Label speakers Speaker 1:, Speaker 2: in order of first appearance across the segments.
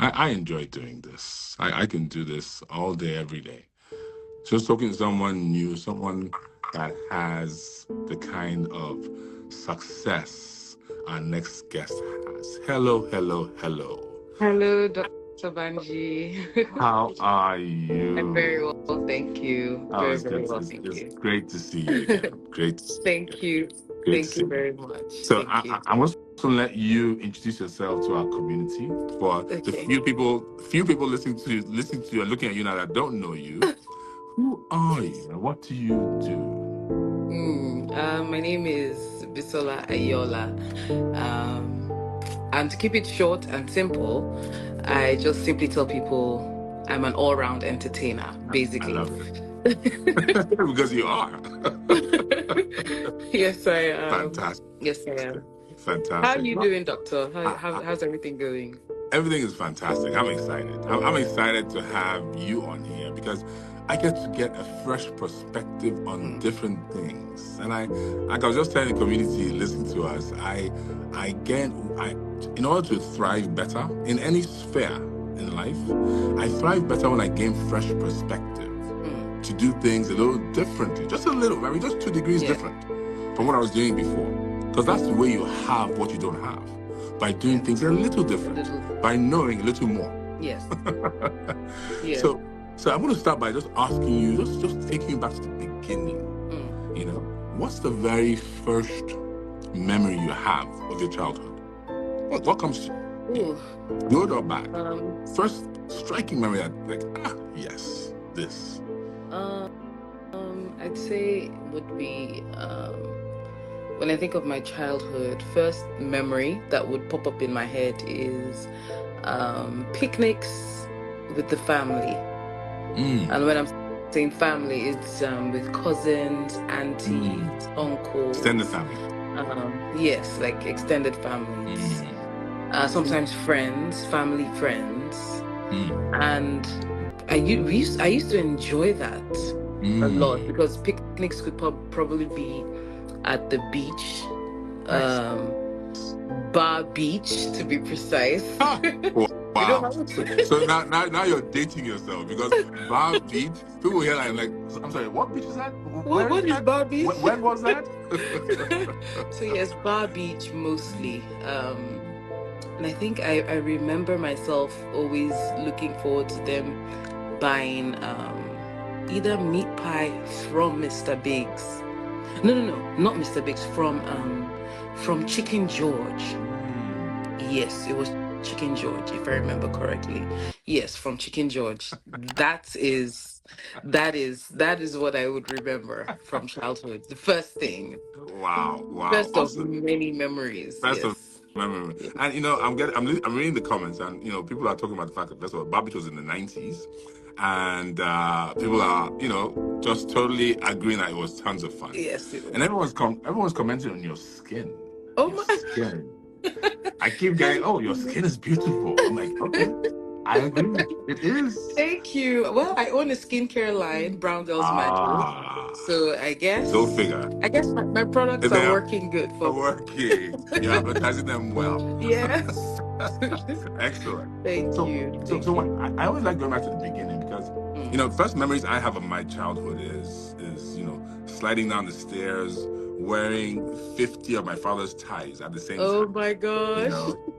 Speaker 1: I enjoy doing this. I can do this all day, every day. Just talking to someone new, someone that has the kind of success our next guest has. Hello, hello, hello.
Speaker 2: Hello, Dr. Banji.
Speaker 1: How are
Speaker 2: I'm very
Speaker 1: you?
Speaker 2: well, thank you.
Speaker 1: Oh,
Speaker 2: Very,
Speaker 1: it's
Speaker 2: very
Speaker 1: good.
Speaker 2: well,
Speaker 1: It's,
Speaker 2: thank
Speaker 1: it's
Speaker 2: you.
Speaker 1: great to see you again. Great to see you
Speaker 2: Thank
Speaker 1: again.
Speaker 2: you.
Speaker 1: Great to
Speaker 2: Thank
Speaker 1: see
Speaker 2: you
Speaker 1: you.
Speaker 2: very much.
Speaker 1: So
Speaker 2: Thank you.
Speaker 1: I'm also going to let you introduce yourself to our community. For the
Speaker 2: Okay.
Speaker 1: few people listening to you and looking at you now that don't know you, who are you and what do you do?
Speaker 2: My name is Bisola Aiyeola. And to keep it short and simple, I just simply tell people I'm an all-round entertainer,
Speaker 1: I
Speaker 2: basically.
Speaker 1: love it. Because you are.
Speaker 2: Yes, I am.
Speaker 1: Fantastic.
Speaker 2: Yes, I am. How are
Speaker 1: Fantastic.
Speaker 2: you
Speaker 1: Well,
Speaker 2: doing, Doctor?
Speaker 1: I, I,
Speaker 2: How's everything going?
Speaker 1: everything is fantastic. I'm excited. I'm excited to have you on here because I get a fresh perspective on
Speaker 2: Mm.
Speaker 1: different things. And like I was just telling the community, listen to us. In order to thrive better in any sphere in life, I thrive better when I gain fresh perspective to do things a little differently, just a little, maybe just 2 degrees
Speaker 2: Yeah.
Speaker 1: different from what I was doing before. Because that's the way you have what you don't have, by doing
Speaker 2: Yeah.
Speaker 1: things a little different,
Speaker 2: Little.
Speaker 1: by knowing a little more.
Speaker 2: Yes. Yeah.
Speaker 1: So, I'm going to start by just asking you, just taking you back to the beginning.
Speaker 2: Mm.
Speaker 1: What's the very first memory you have of your childhood? What comes to you,
Speaker 2: Ooh.
Speaker 1: good or bad?
Speaker 2: Um.
Speaker 1: First striking memory that, like, yes, this.
Speaker 2: I'd say would be when I think of my childhood, first memory that would pop up in my head is picnics with the family. And when I'm saying family, it's with cousins, aunties,
Speaker 1: Extended
Speaker 2: uncles.
Speaker 1: family.
Speaker 2: Yes, like extended families. Sometimes friends, family friends, and I used to enjoy that a lot because picnics could probably be at the beach,
Speaker 1: Nice.
Speaker 2: Bar Beach to be precise.
Speaker 1: Ah,
Speaker 2: We don't
Speaker 1: wow.
Speaker 2: have
Speaker 1: So now you're dating yourself because Bar Beach, people here like, I'm sorry, what beach is that? Where is
Speaker 2: what is
Speaker 1: that?
Speaker 2: Bar Beach?
Speaker 1: When was that?
Speaker 2: So yes, Bar Beach mostly. And I think I remember myself always looking forward to them buying either meat pie from Mr. Biggs. No, not Mr. Biggs, from Chicken George. Yes, it was Chicken George, if I remember correctly. Yes, from Chicken George. That is what I would remember from childhood. The first thing.
Speaker 1: Wow,
Speaker 2: First of
Speaker 1: awesome.
Speaker 2: many memories.
Speaker 1: First of
Speaker 2: Yes.
Speaker 1: memory.
Speaker 2: Yes.
Speaker 1: And I'm reading the comments, and people are talking about the fact that first of all, Bar Beach was in the 90s, and people are just totally agreeing that it was tons of fun.
Speaker 2: Yes, it
Speaker 1: And
Speaker 2: was.
Speaker 1: everyone's commenting on your skin.
Speaker 2: Oh
Speaker 1: Your
Speaker 2: my.
Speaker 1: skin. I keep getting, oh, your skin is beautiful. I'm like, okay, I agree. It is.
Speaker 2: Thank you. Well, I own a skincare line, Browndells Magic.
Speaker 1: Ah,
Speaker 2: So I
Speaker 1: go
Speaker 2: guess
Speaker 1: figure.
Speaker 2: I guess my products
Speaker 1: They
Speaker 2: are
Speaker 1: are
Speaker 2: working good for me.
Speaker 1: working. You're advertising them well.
Speaker 2: Yes.
Speaker 1: Excellent.
Speaker 2: Thank
Speaker 1: So,
Speaker 2: you.
Speaker 1: so,
Speaker 2: Thank
Speaker 1: so what,
Speaker 2: you.
Speaker 1: I always like going back to the beginning because,
Speaker 2: Mm.
Speaker 1: first memories I have of my childhood is sliding down the stairs, wearing 50 of my father's ties at the same
Speaker 2: Oh
Speaker 1: time,
Speaker 2: my gosh.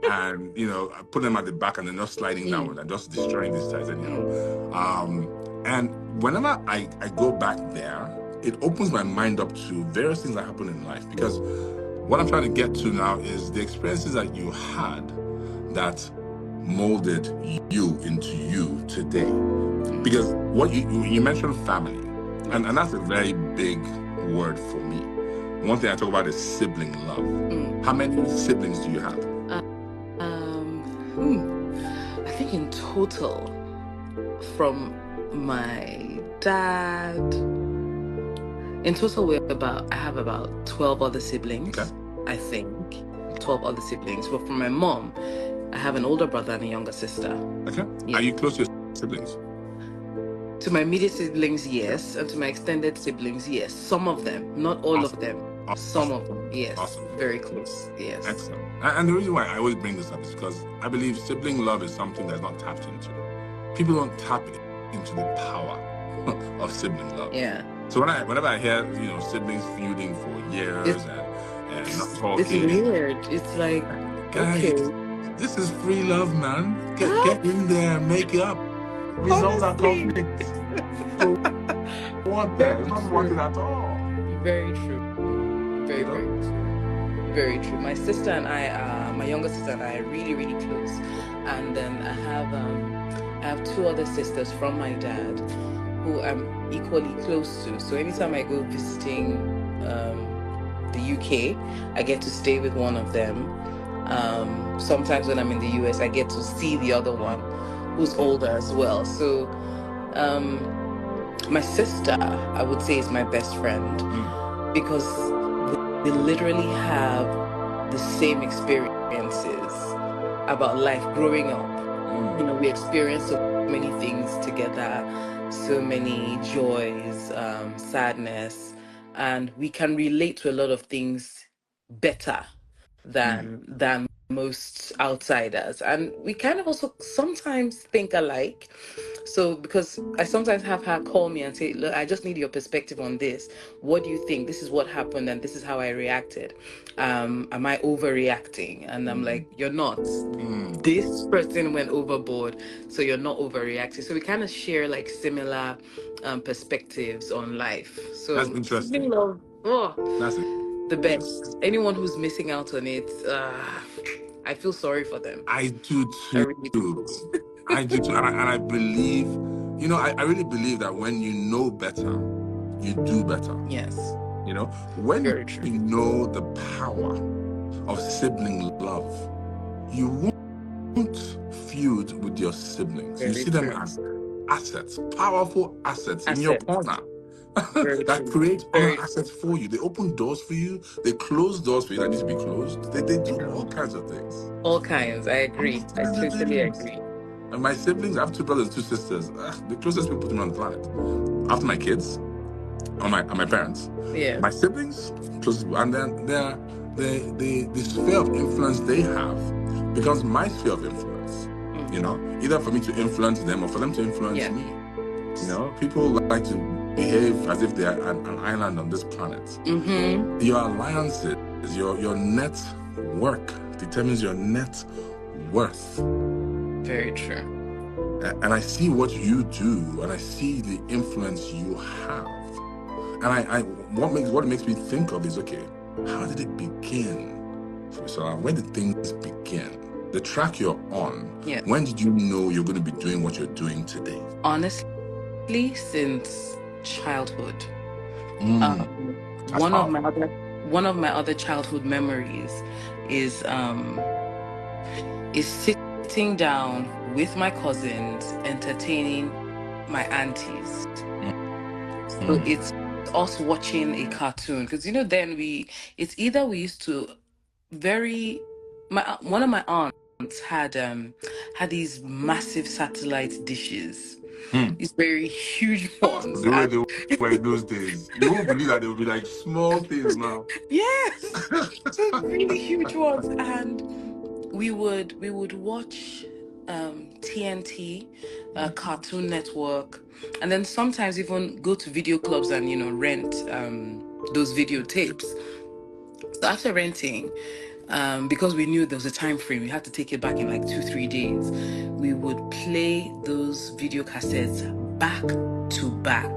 Speaker 1: and I put them at the back and then just sliding
Speaker 2: Mm.
Speaker 1: downward and just destroying these ties anyhow.
Speaker 2: Mm.
Speaker 1: And whenever I go back there, it opens my mind up to various things that happen in life because what I'm trying to get to now is the experiences that you had that molded you into you today. Because what you mentioned family, and
Speaker 2: Yes.
Speaker 1: that's a very big word for me. One thing I talk about is sibling love. How many siblings do you have?
Speaker 2: I think in total, from my dad, in total I have about 12 other siblings.
Speaker 1: Okay.
Speaker 2: I think 12 other siblings. But from my mom, I have an older brother and a younger sister.
Speaker 1: Okay.
Speaker 2: Yeah.
Speaker 1: Are you close to your siblings?
Speaker 2: To my immediate siblings, yes, and to my extended siblings, yes. Some of them, not all
Speaker 1: Awesome.
Speaker 2: of them. Some of them. Yes,
Speaker 1: Awesome.
Speaker 2: very close. Yes.
Speaker 1: Excellent. And the reason why I always bring this up is because I believe sibling love is something that's not tapped into. People don't tap into the power of sibling love.
Speaker 2: Yeah.
Speaker 1: So whenever I hear siblings feuding for years and not
Speaker 2: It's
Speaker 1: talking,
Speaker 2: weird. It's like,
Speaker 1: guys,
Speaker 2: okay.
Speaker 1: this is free love, man.
Speaker 2: Ah,
Speaker 1: Get in there, make it up, resolve that
Speaker 2: honestly,
Speaker 1: conflict. So what there? It's
Speaker 2: very
Speaker 1: not working
Speaker 2: true.
Speaker 1: at all.
Speaker 2: Very true.
Speaker 1: You
Speaker 2: Very,
Speaker 1: know?
Speaker 2: very true. Very true. My sister and I, my younger sister and I are really, really close. And then I have two other sisters from my dad who I'm equally close to. So anytime I go visiting the UK, I get to stay with one of them. Sometimes when I'm in the US, I get to see the other one who's older as well. So um, my sister, I would say, is my best friend because we literally have the same experiences about life growing up. We experienced so many things together, so many joys, sadness, and we can relate to a lot of things better than most outsiders. And we kind of also sometimes think alike. So because I sometimes have her call me and say, look, I just need your perspective on this. What do you think? This is what happened and this is how I reacted. Am I overreacting? And I'm like, you're not. This person went overboard, so you're not overreacting. So we kind of share like similar perspectives on life.
Speaker 1: That's
Speaker 2: So sibling
Speaker 1: interesting.
Speaker 2: love, oh,
Speaker 1: That's
Speaker 2: the best. Anyone who's missing out on it, I feel sorry for them.
Speaker 1: I do
Speaker 2: I
Speaker 1: too.
Speaker 2: really do.
Speaker 1: I do too. And I believe, I really believe that when you know better, you do better.
Speaker 2: Yes,
Speaker 1: When
Speaker 2: very true.
Speaker 1: you know the power of sibling love, you won't feud with your siblings. You
Speaker 2: Very
Speaker 1: see them
Speaker 2: true.
Speaker 1: as assets, powerful assets in your
Speaker 2: Assets.
Speaker 1: corner
Speaker 2: Very
Speaker 1: that
Speaker 2: true.
Speaker 1: create other
Speaker 2: Very true.
Speaker 1: assets for you. They open doors for you. They close doors for you that need to be closed. They do all kinds of things.
Speaker 2: All kinds. I
Speaker 1: All
Speaker 2: agree. I
Speaker 1: kinds of
Speaker 2: totally
Speaker 1: things.
Speaker 2: agree.
Speaker 1: And my siblings, I have two brothers, two sisters. The closest people to me on the planet. After my kids, and my parents,
Speaker 2: Yeah.
Speaker 1: my siblings, closest people, and then the sphere of influence they have becomes my sphere of influence. Either for me to influence them or for them to influence me. People like to behave as if they are an island on this planet. Your alliances, your net work determines your net worth.
Speaker 2: Very true.
Speaker 1: And I see what you do, and I see the influence you have. And what it makes me think of is, okay, how did it begin? So when did things begin? The track you're on.
Speaker 2: Yeah.
Speaker 1: When did you know you're going to be doing what you're doing today?
Speaker 2: Honestly, since childhood.
Speaker 1: That's
Speaker 2: One of
Speaker 1: powerful.
Speaker 2: my other childhood memories is sitting down with my cousins, entertaining my aunties. So it's us watching a cartoon because then it's either we used to one of my aunts had these massive satellite dishes, these very huge ones,
Speaker 1: The way
Speaker 2: and
Speaker 1: they were in those days, you won't believe that they will be like small things now.
Speaker 2: yes, so really huge ones, and we would watch TNT, Cartoon Network, and then sometimes even go to video clubs and rent those videotapes. So after renting, because we knew there was a time frame, we had to take it back in like 2-3 days. We would play those video cassettes back to back.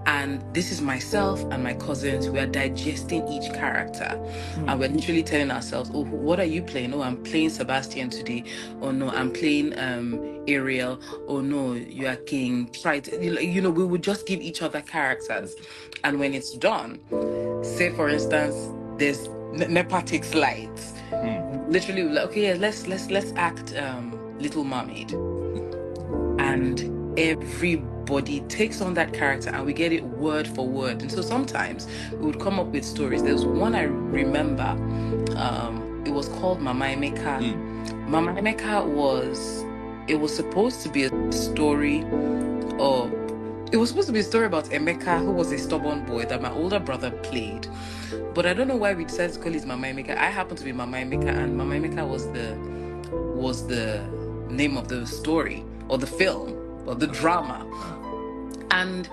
Speaker 2: And this is myself and my cousins. We are digesting each character. And we're literally telling ourselves, oh, what are you playing? Oh, I'm playing Sebastian today. Oh, no, I'm playing Ariel. Oh, no, you are King. Try to, we would just give each other characters. And when it's done, say, for instance, there's Nepa takes lights. Literally, like, okay, yeah, let's act Little Mermaid. And everybody takes on that character and we get it word for word. And so sometimes we would come up with stories. There's one I remember, it was called Mama Emeka. Mama Emeka was supposed to be a story of It was supposed to be a story about Emeka, who was a stubborn boy that my older brother played. But I don't know why we decided to call it Mama Emeka. I happened to be Mama Emeka, and Mama Emeka was the name of the story or the film or the drama. And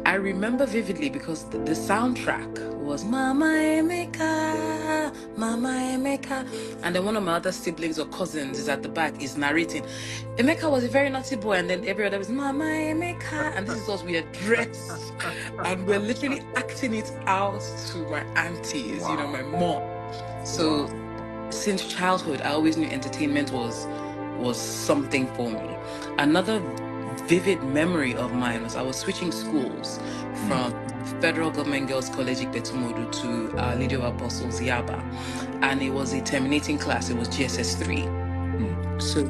Speaker 2: I remember vividly because the soundtrack was Mama Emeka, Mama Emeka. And then one of my other siblings or cousins is at the back, is narrating. Emeka was a very naughty boy, and then every other was Mama Emeka. And this is us, we are dressed. And we're literally acting it out to my aunties, my mom. So since childhood, I always knew entertainment was something for me. Another vivid memory of mine was I was switching schools from Federal Government Girls College Ikpetumodu to Our Lady of Apostles Yaba, and it was a terminating class. It was GSS 3. So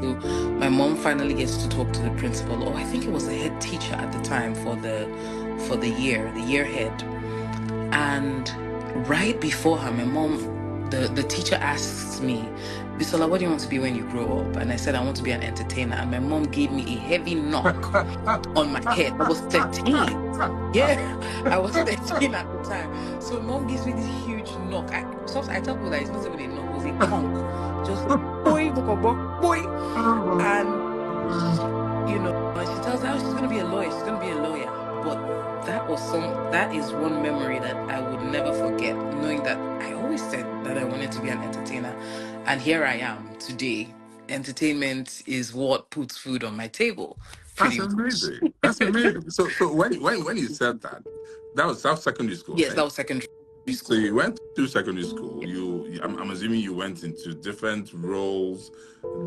Speaker 2: my mom finally gets to talk to the principal, or I think it was the head teacher at the time for the year head. And right before her, my mom, the teacher asks me, Bisola, what do you want to be when you grow up? And I said, I want to be an entertainer. And my mom gave me a heavy knock on my head. I was 13. Yeah, I was 13 at the time. So mom gives me this huge knock. I tell people that it's not even a knock, it was a conk. Just boy, boy. And and she tells her she's going to be a lawyer. She's going to be a lawyer. But that is one memory that I would never forget, knowing that I always said that I wanted to be an entertainer. And here I am today. Entertainment is what puts food on my table.
Speaker 1: That's
Speaker 2: Pretty much.
Speaker 1: amazing. That's amazing. So when you said that, that was South Secondary School,
Speaker 2: Yes,
Speaker 1: right?
Speaker 2: that was secondary
Speaker 1: So
Speaker 2: school.
Speaker 1: you went to secondary school. I'm assuming you went into different roles,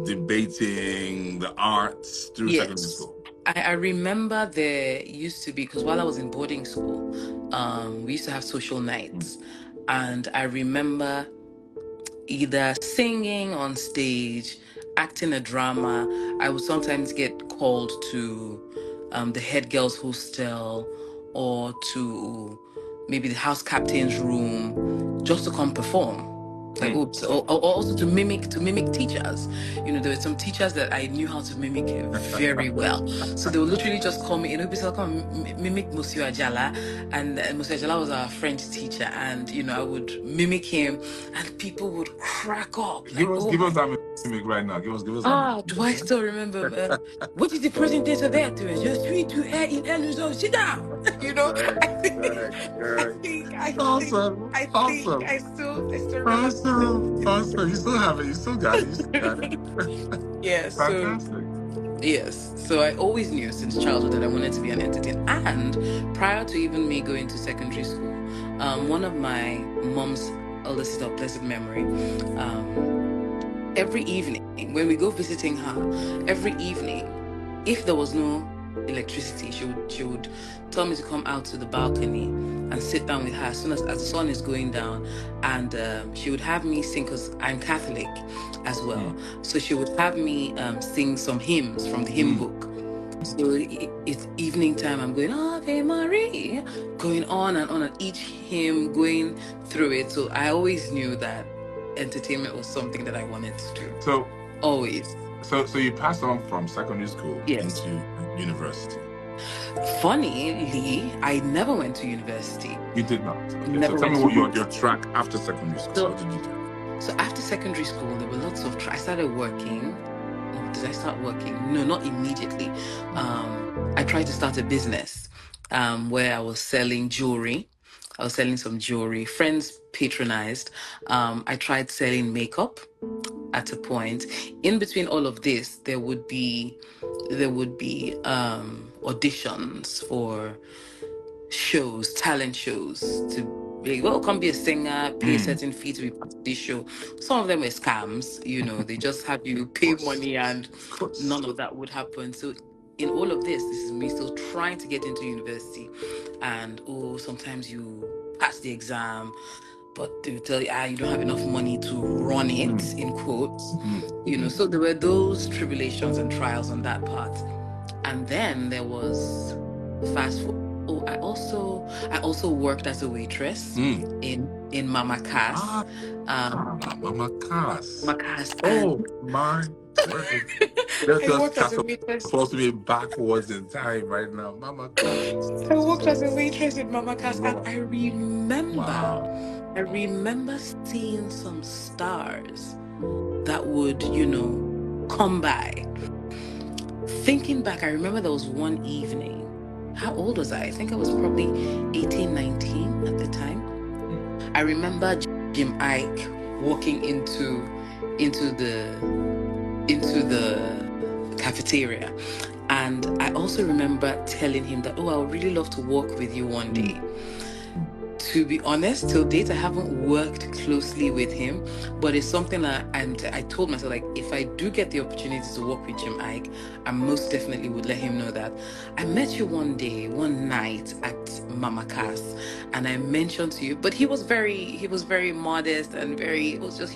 Speaker 1: debating the arts through secondary
Speaker 2: Yes.
Speaker 1: school.
Speaker 2: I remember there used to be, because while I was in boarding school, we used to have social nights. And I remember either singing on stage, acting a drama. I would sometimes get called to the head girls' hostel or to maybe the house captain's room just to come perform. Like, oops, or also to mimic teachers. There were some teachers that I knew how to mimic very well. So they would literally just call me, be like, come mimic Monsieur Ajala. And Monsieur Ajala was our French teacher. And, I would mimic him and people would crack up. Like, oh
Speaker 1: Give us
Speaker 2: my.
Speaker 1: that mimic right now. Give us that
Speaker 2: Do I
Speaker 1: mimic.
Speaker 2: still remember? What is the presenter there doing? Je suis tu es, il est, nous sommes. Sit down. I think, I think, I think,
Speaker 1: Awesome.
Speaker 2: I think
Speaker 1: Awesome.
Speaker 2: I still remember
Speaker 1: Awesome. Awesome. You still have it. You still got it. You still got it.
Speaker 2: Yeah, so
Speaker 1: Fantastic.
Speaker 2: yes. So I always knew since childhood that I wanted to be an entertainer. And prior to even me going to secondary school, one of my mom's elder sister of blessed memory, every evening when we go visiting her, every evening, if there was no electricity, she would tell me to come out to the balcony and sit down with her as soon as the sun is going down, and she would have me sing, because I'm Catholic as well. So she would have me sing some hymns from the hymn book. So it's evening time. I'm going Ave Maria, going on and each hymn, going through it. So I always knew that entertainment was something that I wanted to do.
Speaker 1: So
Speaker 2: Always.
Speaker 1: So you passed on from secondary school
Speaker 2: Yes.
Speaker 1: into university.
Speaker 2: Funnily, I never went to university.
Speaker 1: You did not. Okay.
Speaker 2: Never
Speaker 1: So tell me
Speaker 2: went
Speaker 1: what
Speaker 2: to
Speaker 1: your track after secondary school.
Speaker 2: So-
Speaker 1: What did you do?
Speaker 2: So after secondary school, there were lots of. I started working. Did I start working? No, not immediately. I tried to start a business where I was selling jewelry. I was selling some jewelry. Friends patronized. I tried selling makeup at a point. In between all of this, there would be auditions for shows, talent shows, to be, well, come be a singer, pay a certain fee to be part of this show. Some of them were scams, they just have you pay money, and none of that would happen. So in all of this is me still trying to get into university, and sometimes you pass the exam, but they tell you, you don't have enough money to run it, in quotes. So there were those tribulations and trials on that part. And then there was fast food. I also worked as a waitress in Mama Cass.
Speaker 1: Mama Cass.
Speaker 2: Mama Cass.
Speaker 1: Oh my Working. Let's
Speaker 2: I
Speaker 1: just
Speaker 2: worked as a waitress.
Speaker 1: catapult me backwards in time right now. Mama Cass.
Speaker 2: I worked as a waitress in Mama Cass, and
Speaker 1: Mama.
Speaker 2: I
Speaker 1: Wow.
Speaker 2: remember seeing some stars that would, come by. Thinking back, I remember there was one evening. How old was I? I think I was probably 18, 19 at the time. I remember Jim Ike walking into the cafeteria. And I also remember telling him that, oh, I would really love to work with you one day. To be honest, till date, I haven't worked closely with him, but it's something that I told myself, like, if I do get the opportunity to work with Jim Ike, I most definitely would let him know that I met you one day, one night at Mama Cass, and I mentioned to you, but he was very modest and very, it was just,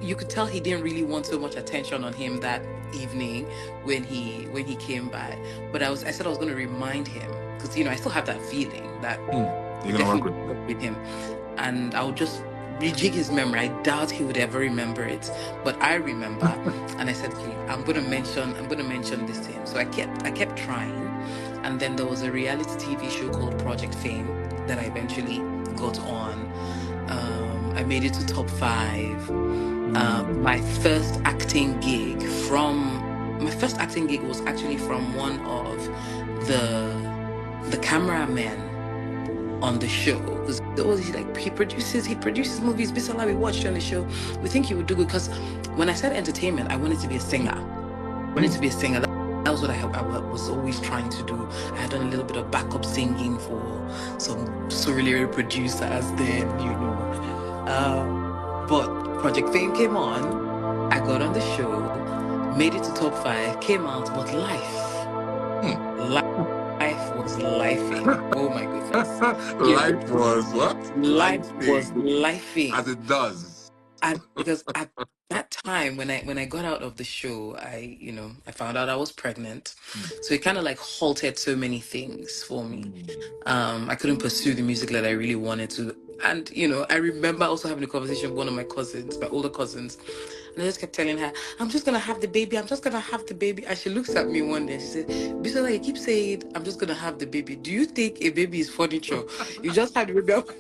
Speaker 2: you could tell he didn't really want so much attention on him that evening when he came by. But I said I was going to remind him because, I still have that feeling that
Speaker 1: You're gonna work
Speaker 2: definitely
Speaker 1: with
Speaker 2: work with him. And I'll just rejig his memory. I doubt he would ever remember it. But I remember. And I said, okay, I'm gonna mention this to him. So I kept trying. And then there was a reality TV show called Project Fame that I eventually got on. I made it to top 5. My first acting gig was actually from one of the cameramen on the show, because he produces movies. Bisola, we watched you on the show. We think you would do good, because when I said entertainment, I wanted to be a singer. I wanted to be a singer. That was what I was always trying to do. I had done a little bit of backup singing for some surreal producers then. But Project Fame came on. I got on the show, made it to top 5, came out, but life was lifing. Oh my goodness.
Speaker 1: Life was what?
Speaker 2: Life was
Speaker 1: Lifing.
Speaker 2: lifing.
Speaker 1: As it does.
Speaker 2: And because at that time when I got out of the show, I found out I was pregnant. So it kind of like halted so many things for me. I couldn't pursue the music that I really wanted to. And I remember also having a conversation with one of my cousins, my older cousins, and I just kept telling her, I'm just gonna have the baby, I'm just gonna have the baby. And she looks at me one day, she said, Bisola, you keep saying I'm just gonna have the baby. Do you think a baby is furniture? You just had the baby up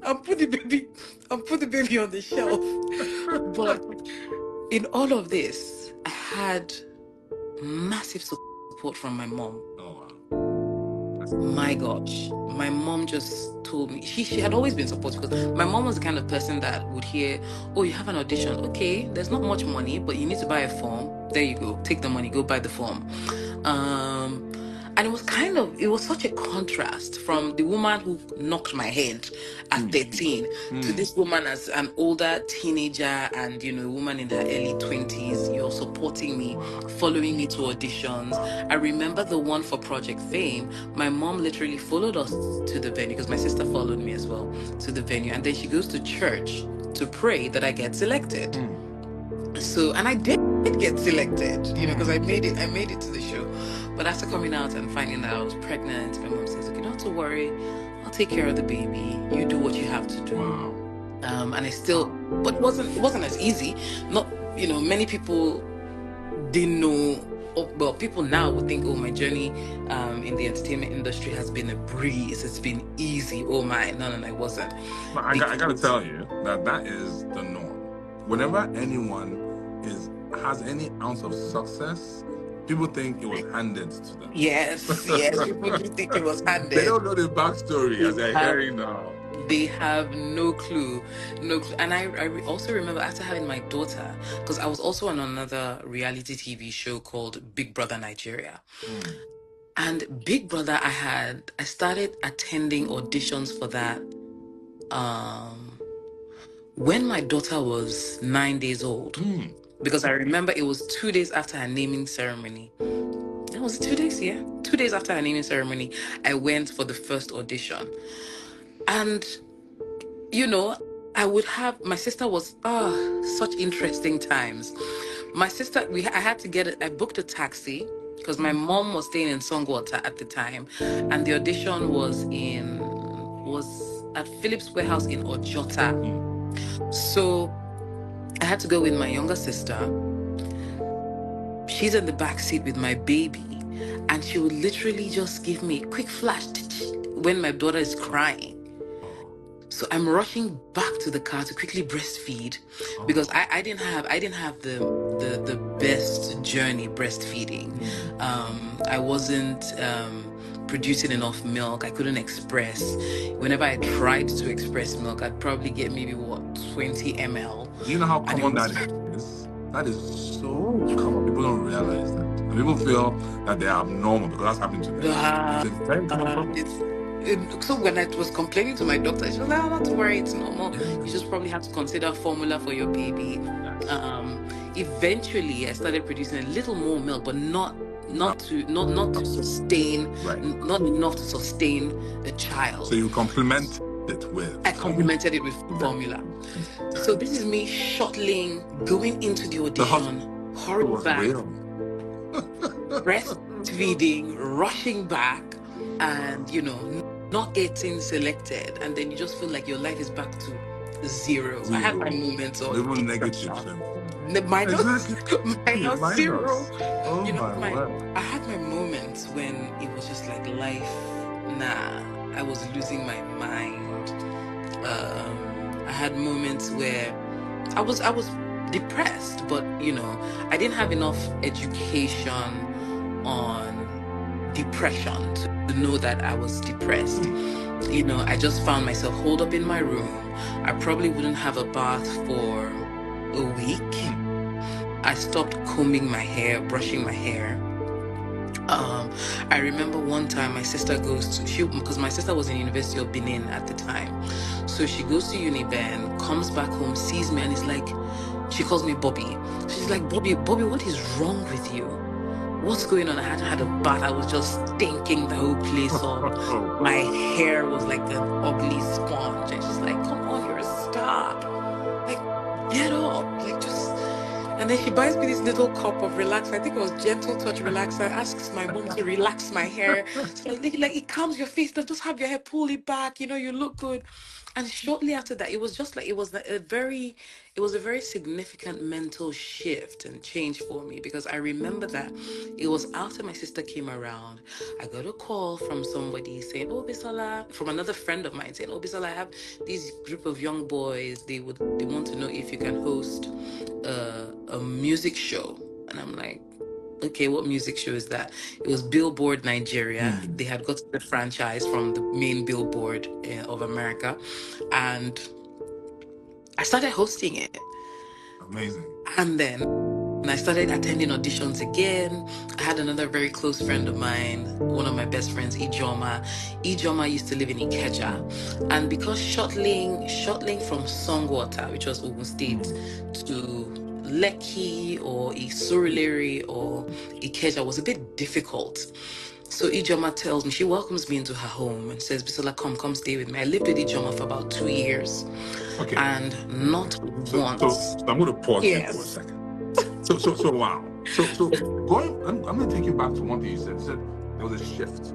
Speaker 2: and put the baby on the shelf. But in all of this, I had massive support from my mom.
Speaker 1: Oh,
Speaker 2: My gosh, my mom just told me she had always been supportive, because my mom was the kind of person that would hear, oh, you have an audition, okay, there's not much money, but you need to buy a form. There you go, take the money, go buy the form. And it was such a contrast from the woman who knocked my head at 13 to this woman as an older teenager and, a woman in her early 20s. You're supporting me, following me to auditions. I remember the one for Project Fame. My mom literally followed us to the venue, because my sister followed me as well to the venue. And then she goes to church to pray that I get selected. So, and I did get selected, because I made it to the show. But after coming out and finding out I was pregnant, my mom says, okay, not to worry, I'll take care of the baby. You do what you have to do.
Speaker 1: wow.
Speaker 2: And but it wasn't as easy. Not, many people didn't know. Well, people now would think, oh, my journey in the entertainment industry has been a breeze. It's been easy. Oh my, no, it wasn't.
Speaker 1: But I got to tell you that is the norm. Whenever anyone has any ounce of success, people think it was handed to them.
Speaker 2: Yes, people do think it was handed.
Speaker 1: They don't know the backstory, as they're hearing now.
Speaker 2: They have no clue. And I also remember after having my daughter, because I was also on another reality TV show called Big Brother Nigeria. And Big Brother, I started attending auditions for that when my daughter was 9 days old. Because I remember it was 2 days after her naming ceremony. Was it 2 days? Yeah. 2 days after her naming ceremony, I went for the first audition. And, my sister was, such interesting times. My sister, I booked a taxi, because my mom was staying in Songwater at the time. And the audition was at Phillips Warehouse in Ojota. So I had to go with my younger sister. she's in the back seat with my baby, and she would literally just give me a quick flash when my daughter is crying.
Speaker 1: Oh.
Speaker 2: So I'm rushing back to the car to quickly breastfeed, because
Speaker 1: Oh.
Speaker 2: I didn't have the best journey breastfeeding. I wasn't producing enough milk. I couldn't express. Whenever I tried to express milk, I'd probably get maybe 20 ml,
Speaker 1: Do you know how
Speaker 2: and it
Speaker 1: common that
Speaker 2: was
Speaker 1: is? That is so
Speaker 2: oh.
Speaker 1: common. People don't realize that. And people feel that they are abnormal because that's happening to them. It's
Speaker 2: Uh,
Speaker 1: a very common problem.
Speaker 2: so when I was complaining to my doctor, she was like, "Oh, not to worry, it's normal.
Speaker 1: Yeah.
Speaker 2: You just probably have to consider formula for your baby."
Speaker 1: Yes.
Speaker 2: Um, Eventually, I started producing a little more milk, but not
Speaker 1: No.
Speaker 2: not to not not to sustain,
Speaker 1: Right.
Speaker 2: not enough to sustain a
Speaker 1: So
Speaker 2: child.
Speaker 1: you complement it with
Speaker 2: I
Speaker 1: formula.
Speaker 2: complemented it with
Speaker 1: Yeah.
Speaker 2: formula. So this is me shuttling, going into the
Speaker 1: The hospital
Speaker 2: audition, hurrying
Speaker 1: was
Speaker 2: back,
Speaker 1: real.
Speaker 2: breastfeeding, rushing back, and not getting selected, and then you just feel like your life is back to zero. I had my
Speaker 1: Zero.
Speaker 2: moments of
Speaker 1: Even negative
Speaker 2: depression.
Speaker 1: sense.
Speaker 2: Minus
Speaker 1: Exactly.
Speaker 2: minus zero.
Speaker 1: Minus. Oh my
Speaker 2: My
Speaker 1: word.
Speaker 2: I had my moments when it was just like life. Nah, I was losing my mind. I had moments where I was depressed, but I didn't have enough education on depression to know that I was depressed. I just found myself holed up in my room. I probably wouldn't have a bath for a week. I stopped combing my hair, brushing my hair. Um, I remember one time my sister goes to because my sister was in University of Benin at the time. So she goes to Uniben, comes back home, sees me, and is like, she calls me Bobby. She's like, Bobby, what is wrong with you? What's going on? I hadn't had a bath. I was just stinking the whole place up.
Speaker 1: Oh.
Speaker 2: My hair was like an ugly sponge. And she's like, come on, you're a star. Like, get up. Like, just. And then she buys me this little cup of relaxer. I think it was Gentle Touch relaxer. Asks my mom to relax my hair. So like it calms your face. Just have your hair, pull it back. You look good. And shortly after that, it was just like it was a very significant mental shift and change for me, because I remember that it was after my sister came around. I got a call from somebody saying, "Oh, Bisola," from another friend of mine saying, "Oh, Bisola, I have this group of young boys. They want to know if you can host a music show." And I'm like, okay, what music show is that? It was Billboard Nigeria. They had got the franchise from the main Billboard of America. And I started hosting it.
Speaker 1: Amazing.
Speaker 2: And then I started attending auditions again. I had another very close friend of mine, one of my best friends, Ijoma. Ijoma used to live in Ikeja. And because shuttling from Songwater, which was Ogun State, to Lekki or Isurulere or Ikeja was a bit difficult. So Ijoma tells me, she welcomes me into her home and says, Bisola, come stay with me. I lived with Ijoma for about 2 years.
Speaker 1: Okay.
Speaker 2: And not
Speaker 1: So
Speaker 2: once.
Speaker 1: I'm going to pause you for a
Speaker 2: Yes.
Speaker 1: second. So wow. So going, I'm going to take you back to one thing you said. You said there was a shift,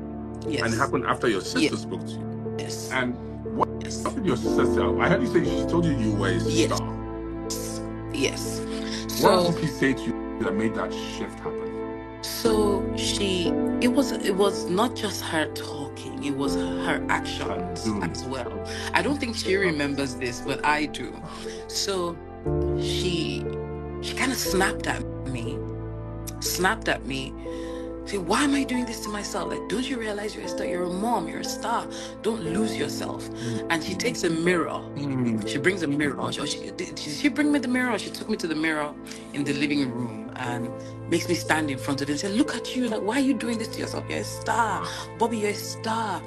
Speaker 2: Yes.
Speaker 1: and it happened after your sister
Speaker 2: Yes.
Speaker 1: spoke to you.
Speaker 2: Yes.
Speaker 1: And what did your sister say? I heard you say she told you you were a
Speaker 2: Yes.
Speaker 1: star.
Speaker 2: Yes.
Speaker 1: What
Speaker 2: So
Speaker 1: did she say to you that made that shift happen?
Speaker 2: so it was not just her talking, it was her actions as well. I don't think she remembers this, but I do. So she kind of snapped at me. Say, why am I doing this to myself? Like, don't you realize you're a star? You're a mom, you're a star. Don't lose yourself. And she takes a mirror. She brings a mirror. She bring me the mirror. She took me to the mirror in the living room and makes me stand in front of it and say, look at you. Like, why are you doing this to yourself? You're a star. Bobby, you're a star.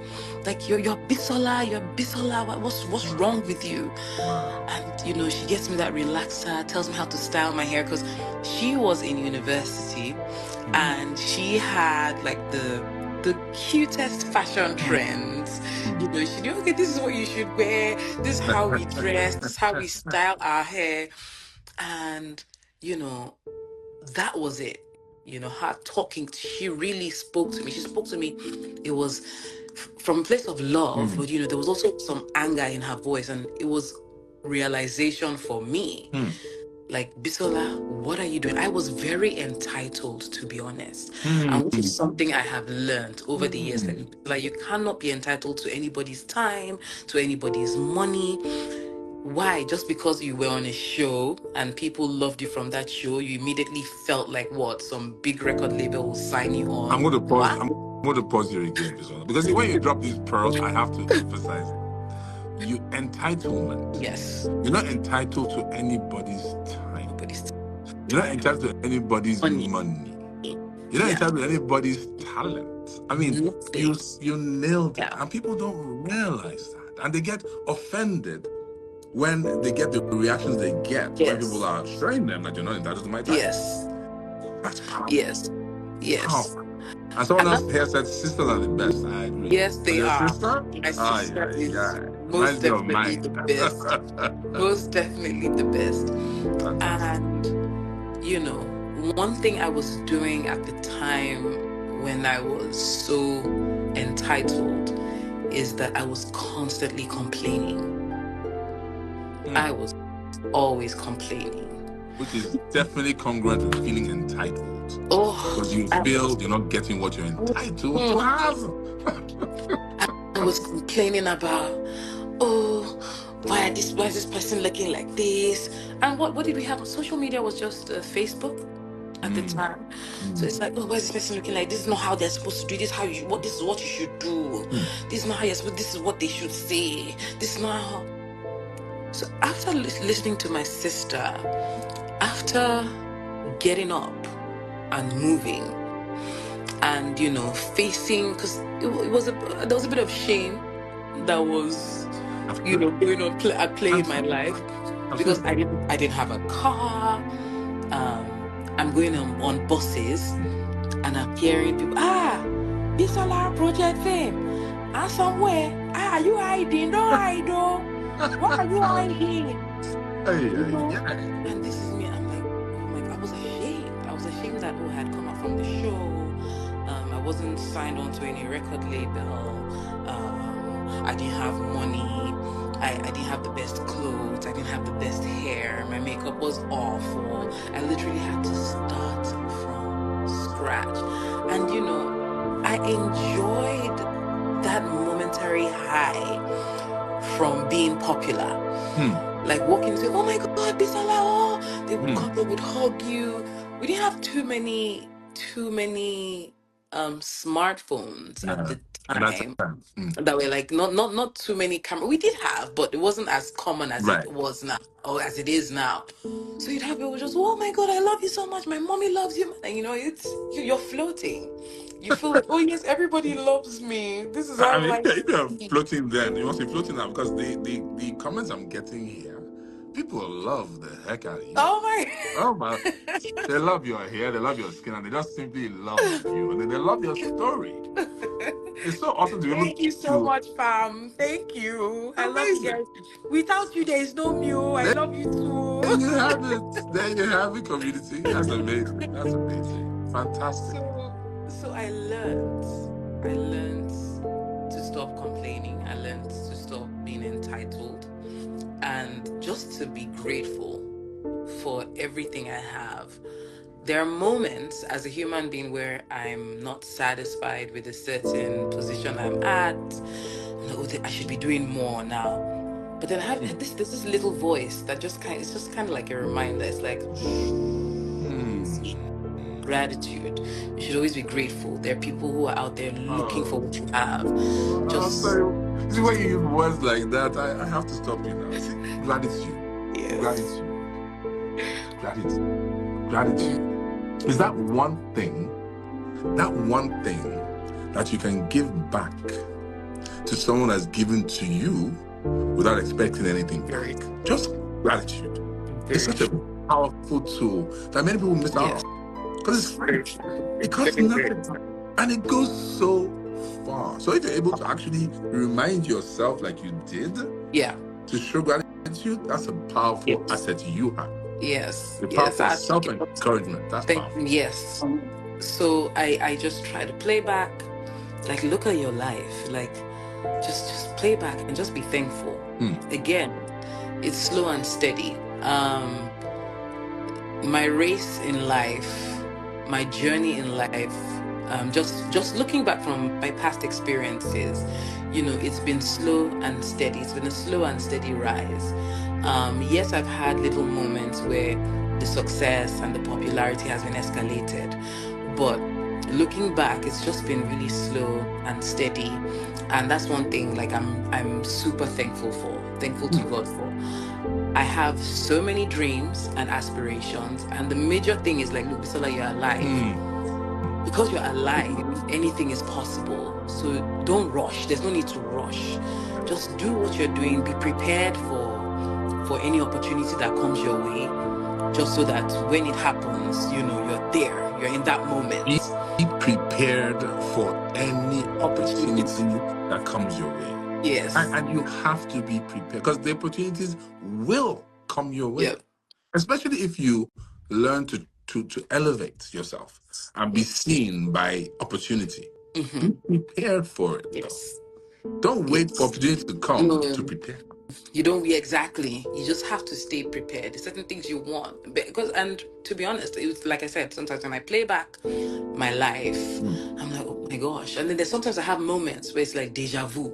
Speaker 2: Like, you're Bisola. What's wrong with you? And, she gets me that relaxer, tells me how to style my hair, because she was in university and she had like the cutest fashion trends. She knew, okay, this is what you should wear, this is how we dress, this is how we style our hair. And that was it. Her talking, she really spoke to me. She spoke to me. It was from a place of love, but there was also some anger in her voice, and it was realization for me. like, Bisola, what are you doing? I was very entitled, to be honest. And which is
Speaker 1: Hmm.
Speaker 2: something I have learned over the years.
Speaker 1: Hmm.
Speaker 2: Like, you cannot be entitled to anybody's time, to anybody's money. Why? Just because you were on a show and people loved you from that show, you immediately felt like what? Some big record label will sign you
Speaker 1: I'm
Speaker 2: on.
Speaker 1: going to pause.
Speaker 2: What?
Speaker 1: I'm going to pause here again, Bisola, because when you drop these pearls, I have to emphasize you entitlement.
Speaker 2: Yes.
Speaker 1: You're not entitled to anybody's time.
Speaker 2: Anybody's
Speaker 1: You're not
Speaker 2: time.
Speaker 1: entitled to anybody's
Speaker 2: Money.
Speaker 1: money. You're not
Speaker 2: Yeah.
Speaker 1: entitled to anybody's talent. I mean,
Speaker 2: Nothing.
Speaker 1: you nailed it,
Speaker 2: Yeah.
Speaker 1: and people don't realize that, and they get offended when they get the reactions they get when people
Speaker 2: Yes.
Speaker 1: are showing them that you're not entitled to my time.
Speaker 2: Yes.
Speaker 1: That's powerful.
Speaker 2: Yes. Yes.
Speaker 1: Powerful. And someone
Speaker 2: And
Speaker 1: else
Speaker 2: that's,
Speaker 1: here said sisters are the best. I agree.
Speaker 2: yes,
Speaker 1: And
Speaker 2: they
Speaker 1: your
Speaker 2: are.
Speaker 1: sister?
Speaker 2: My
Speaker 1: Ah,
Speaker 2: sister
Speaker 1: yeah,
Speaker 2: is
Speaker 1: yeah.
Speaker 2: most
Speaker 1: Reminds me of
Speaker 2: definitely the
Speaker 1: mine.
Speaker 2: best. Most definitely the best.
Speaker 1: Fantastic.
Speaker 2: And, one thing I was doing at the time when I was so entitled is that I was constantly complaining. I was always complaining.
Speaker 1: Which is definitely congruent with feeling entitled. Because
Speaker 2: Oh,
Speaker 1: you feel you're not getting what you're entitled to have.
Speaker 2: I was complaining about, oh, why is this person looking like this? And what did we have? Social media was just Facebook at the time. So it's like, oh, why is this person looking like this? Is not how they're supposed to do this. This is what you should do. This is not how you're supposed. This is what they should say. This is not how. So after listening to my sister, after getting up and moving, and facing, because there was a bit of shame that was going on at play in my life, because
Speaker 1: Absolutely.
Speaker 2: I didn't have a car. I'm going on buses, and I'm hearing people, Bisola Project Fame, somewhere, you hiding? Don't hide, though. Why are you hiding? And this is me. I'm like, oh my God, I was ashamed. I was ashamed that, I had come out from the show. I wasn't signed on to any record label. I didn't have money. I didn't have the best clothes. I didn't have the best hair. My makeup was awful. I literally had to start from scratch. And I enjoyed that momentary high from being popular. Like walking to, oh my God, Bisola, they would come, they would hug you. We didn't have too many smartphones at the time that were like not too many cameras. We did have, but it wasn't as common as
Speaker 1: Right.
Speaker 2: it was now, or as it is now. So you'd have people just, oh my God, I love you so much. My mommy loves you. And you're floating. You feel like, oh yes, everybody loves me. This is
Speaker 1: I
Speaker 2: how
Speaker 1: mean,
Speaker 2: life
Speaker 1: if you're
Speaker 2: is.
Speaker 1: floating then, you must be floating now, because the comments I'm getting here, people love the heck out of you.
Speaker 2: Oh my.
Speaker 1: Oh my. They love your hair, they love your skin, and they just simply love you. And then they love your story. It's so awesome to be able
Speaker 2: Thank you so
Speaker 1: to.
Speaker 2: much, fam. Thank you. I love you
Speaker 1: Amazing.
Speaker 2: guys. Without you, there is no me. Oh, I
Speaker 1: There
Speaker 2: love you
Speaker 1: there
Speaker 2: too.
Speaker 1: you have it. There you have it, community. That's amazing. That's amazing. Fantastic.
Speaker 2: So I learned. I learned to stop complaining. I learned to stop being entitled, and just to be grateful for everything I have. There are moments as a human being where I'm not satisfied with a certain position I'm at. No, I should be doing more now. But then I have there's this little voice that it's just kind of like a reminder. It's like gratitude. You should always be grateful. There are people who are out there looking for what you have.
Speaker 1: I'm
Speaker 2: Just
Speaker 1: sorry. See, when you use words like that, I have to stop you now. See, gratitude.
Speaker 2: yes.
Speaker 1: Gratitude is that one thing that you can give back to someone that's given to you without expecting anything back. Just gratitude. It's such a powerful tool that many people miss out on, because it's free. It costs nothing, and it goes so far. So if you're able to actually remind yourself, like you did, to show gratitude, that's a powerful asset you have.
Speaker 2: Yes.
Speaker 1: The powerful self-encouragement. That's powerful.
Speaker 2: Yes. So I just try to play back, like, look at your life, like just play back and just be thankful. Again, it's slow and steady. My race in life, my journey in life, just looking back from my past experiences, it's been slow and steady. It's been a slow and steady rise. Yes, I've had little moments where the success and the popularity has been escalated, but looking back, it's just been really slow and steady, and that's one thing. Like I'm super thankful to God for. I have so many dreams and aspirations, and the major thing is like, look, Bisola, you're alive.
Speaker 1: Mm.
Speaker 2: Because you're alive, anything is possible. So don't rush. There's no need to rush. Just do what you're doing. Be prepared for any opportunity that comes your way. Just so that when it happens, you're there. You're in that
Speaker 1: Be
Speaker 2: moment.
Speaker 1: prepared for any
Speaker 2: Opportunity.
Speaker 1: opportunity that comes your way.
Speaker 2: Yes.
Speaker 1: And you have to be prepared because the opportunities will come your way,
Speaker 2: Yep.
Speaker 1: especially if you learn to elevate yourself and be
Speaker 2: Yep.
Speaker 1: seen by opportunity.
Speaker 2: Mm-hmm.
Speaker 1: Be prepared for it, though.
Speaker 2: Yes.
Speaker 1: Don't wait for
Speaker 2: Yes.
Speaker 1: opportunity to come to
Speaker 2: No.
Speaker 1: prepare.
Speaker 2: You don't exactly. You just have to stay prepared. There's certain things you want and to be honest, it was like I said. Sometimes when I play back my life,
Speaker 1: Mm.
Speaker 2: I'm like, oh my gosh. And then there's sometimes I have moments where it's like deja vu.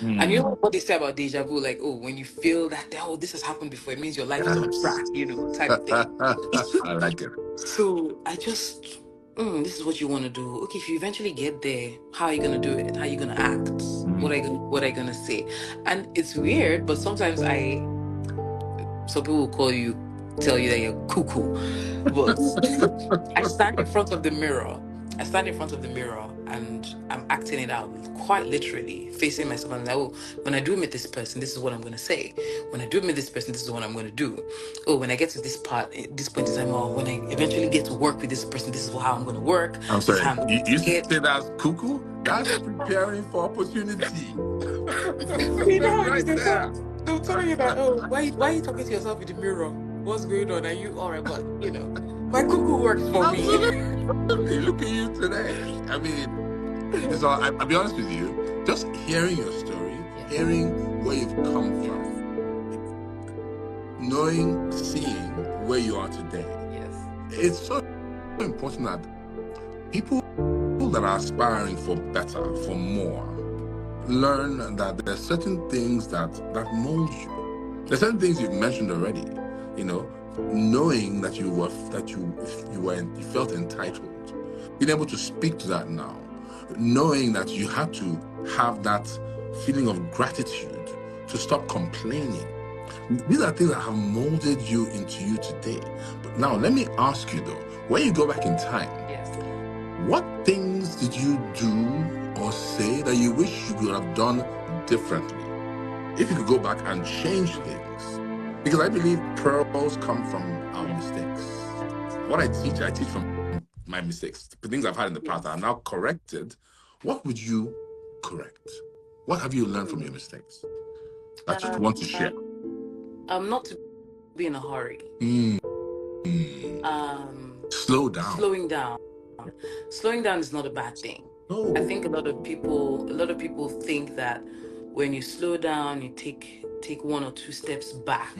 Speaker 2: And you know
Speaker 1: Mm.
Speaker 2: what they say about deja vu? Like, oh, when you feel that, oh, this has happened before, it means your life is on track,
Speaker 1: Yes.
Speaker 2: type thing.
Speaker 1: I like it.
Speaker 2: So I just, this is what you want to do. Okay, if you eventually get there, how are you gonna do it? How are you gonna act?
Speaker 1: Mm.
Speaker 2: What are you gonna say? And it's weird, but sometimes some people will tell you that you're cuckoo. But I stand in front of the mirror. I stand in front of the mirror and I'm acting it out, quite literally, facing myself. And I'm like, oh, when I do meet this person, this is what I'm going to say. When I do meet this person, this is what I'm going to do. Oh, when I get to this point in time, or when I eventually get to work with this person, this is how I'm going to work.
Speaker 1: I'm
Speaker 2: This is how
Speaker 1: sorry.
Speaker 2: I'm going
Speaker 1: You
Speaker 2: to
Speaker 1: say
Speaker 2: get.
Speaker 1: that's cuckoo? That's preparing for opportunity.
Speaker 2: You know how
Speaker 1: Right there.
Speaker 2: they'll tell you that, oh, why are you talking to yourself in the mirror? What's going on? Are you all right? But, my cuckoo works for me.
Speaker 1: Absolutely. Look at you today. I mean, so I'll be honest with you. Just hearing your story,
Speaker 2: Yeah.
Speaker 1: hearing where you've come from, knowing, seeing where you are today,
Speaker 2: Yes.
Speaker 1: it's so important that people that are aspiring for better, for more, learn that there's certain things that mold you. There's certain things you've mentioned already. Knowing that you felt entitled, being able to speak to that now, knowing that you had to have that feeling of gratitude to stop complaining. These are things that have molded you into you today. But now let me ask you though, when you go back in time,
Speaker 2: Yes.
Speaker 1: what things did you do or say that you wish you could have done differently? If you could go back and change things. Because I believe pearls come from our mistakes. What I teach from my mistakes, the things I've had in the past that are now corrected. What would you correct? What have you learned from your mistakes that you want to share?
Speaker 2: Not to be in a hurry.
Speaker 1: Mm. Slow down.
Speaker 2: Slowing down. Slowing down is not a bad thing. I
Speaker 1: No.
Speaker 2: think a lot of people think that when you slow down, you take one or two steps back,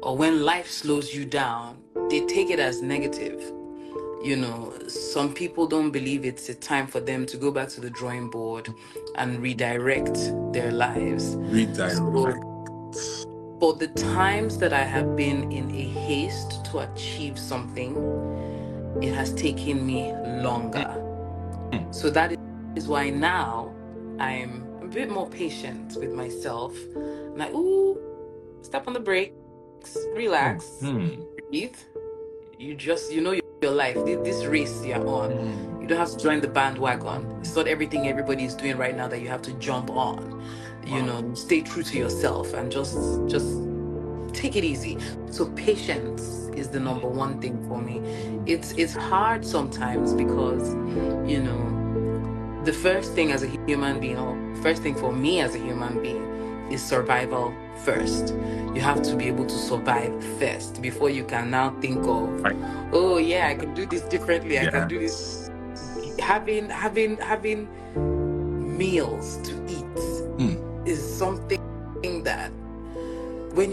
Speaker 2: or when life slows you down, they take it as negative. Some people don't believe it's a time for them to go back to the drawing board and redirect their lives. So,
Speaker 1: Redirect.
Speaker 2: for the times that I have been in a haste to achieve something, it has taken me longer. So that is why now I'm a bit more patient with myself. I'm like, ooh, step on the brakes, relax, breathe. You know your life. This race you're on. You don't have to join the bandwagon. It's not everything everybody is doing right now that you have to jump on. Stay true to yourself and just take it easy. So patience is the number one thing for me. It's hard sometimes because, the first thing as a human being, or first thing for me as a human being, is survival first. You have to be able to survive first before you can now think of,
Speaker 1: Right.
Speaker 2: oh yeah, I can do this differently. I can do this.
Speaker 1: Yes.
Speaker 2: Having meals to eat is something that when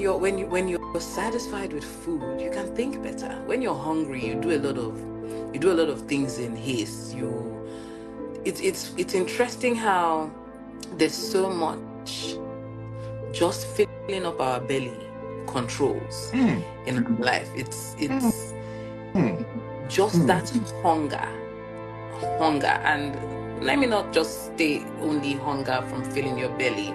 Speaker 2: you're satisfied with food, you can think better. When you're hungry, you do a lot of things in haste. It's interesting how there's so much just filling up our belly controls
Speaker 1: Mm,
Speaker 2: in life.
Speaker 1: mm,
Speaker 2: It's
Speaker 1: mm,
Speaker 2: just
Speaker 1: mm.
Speaker 2: that hunger, and let me not just stay only hunger from filling your belly,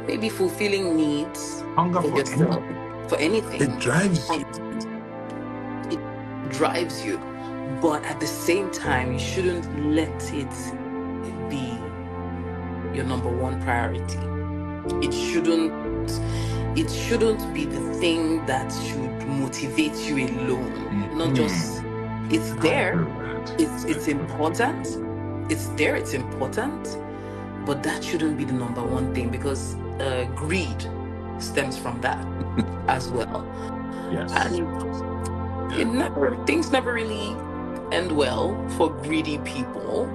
Speaker 2: maybe fulfilling needs
Speaker 1: Hunger
Speaker 2: for
Speaker 1: for
Speaker 2: yourself,
Speaker 1: anything.
Speaker 2: for
Speaker 1: It
Speaker 2: anything.
Speaker 1: drives you.
Speaker 2: It drives you, but at the same time you shouldn't let it be your number one priority. It shouldn't it shouldn't be the thing that should motivate you alone. Not just,
Speaker 1: Mm-hmm.
Speaker 2: it's
Speaker 1: I
Speaker 2: there,
Speaker 1: feel that. I
Speaker 2: it's
Speaker 1: feel that.
Speaker 2: important, it's there, it's important, but that shouldn't be the number one thing, because greed stems from that as well.
Speaker 1: Yes.
Speaker 2: And
Speaker 1: Yeah.
Speaker 2: things never really end well for greedy people,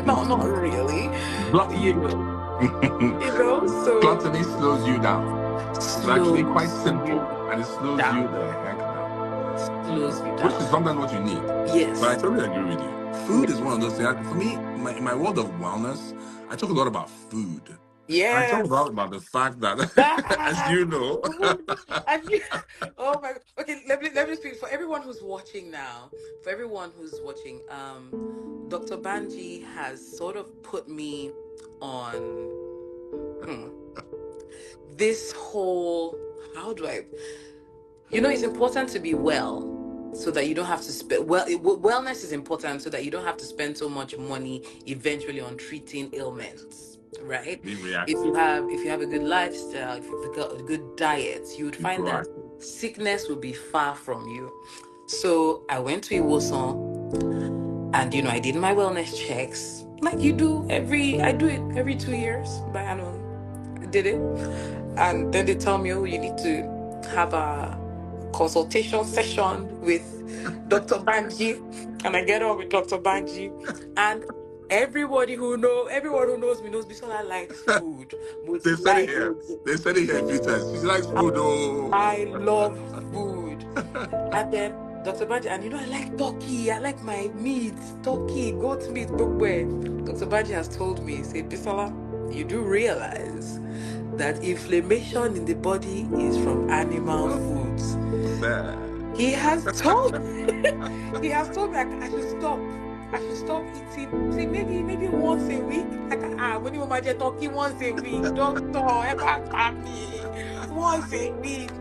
Speaker 2: not really, you
Speaker 1: Gluttony.
Speaker 2: know, so
Speaker 1: Gluttony slows you down. It's actually quite
Speaker 2: slows
Speaker 1: simple
Speaker 2: you
Speaker 1: and it slows you
Speaker 2: down,
Speaker 1: the heck down.
Speaker 2: slows you
Speaker 1: Which is
Speaker 2: down.
Speaker 1: sometimes what you need. But I
Speaker 2: Yes.
Speaker 1: totally agree with you. Food is one of those things. For me, in my world of wellness, I talk a lot about food. And I talk a
Speaker 2: Yes.
Speaker 1: lot about the fact that, as
Speaker 2: Ah,
Speaker 1: you know,
Speaker 2: oh my God. Have you, oh my God. Okay, let me speak for everyone who's watching now. For everyone who's watching, Dr. Banji has sort of put me on hmm, this whole, how do I, it's important to be well so that you don't have to spend, wellness is important so that you don't have to spend so much money eventually on treating ailments, right?
Speaker 1: being
Speaker 2: if you
Speaker 1: reactive,
Speaker 2: have if you have a good lifestyle, if you've got a good diet, you would
Speaker 1: be
Speaker 2: find that
Speaker 1: proactive.
Speaker 2: sickness will be far from you. So I went to Iwosan, and I did my wellness checks like you do I do it every 2 years biannually. I did it, and then they tell me, oh, you need to have a consultation session with Dr. Banji. And I get on with Dr. Banji. And everyone who knows me knows Bisola likes food. But
Speaker 1: They've said it
Speaker 2: like,
Speaker 1: here. They've said it here a few times. She likes food. Oh,
Speaker 2: I love food. And then Dr. Banji, and I like turkey. I like my meat, turkey, goat meat, bukwe. Dr. Banji has told me, say, Bisola, you do realize that inflammation in the body is from animal foods.
Speaker 1: sad.
Speaker 2: He has told he has told me I should stop. I should stop eating. Say maybe once a week. Like when you imagine talking once a week, doctor, ever me once a week.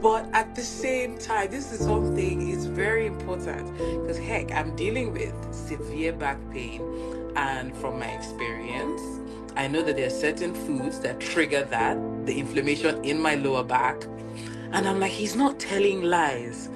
Speaker 2: But at the same time, this is something is very important, because heck, I'm dealing with severe back pain, and from my experience, I know that there are certain foods that trigger the inflammation in my lower back. And I'm like, he's not telling lies.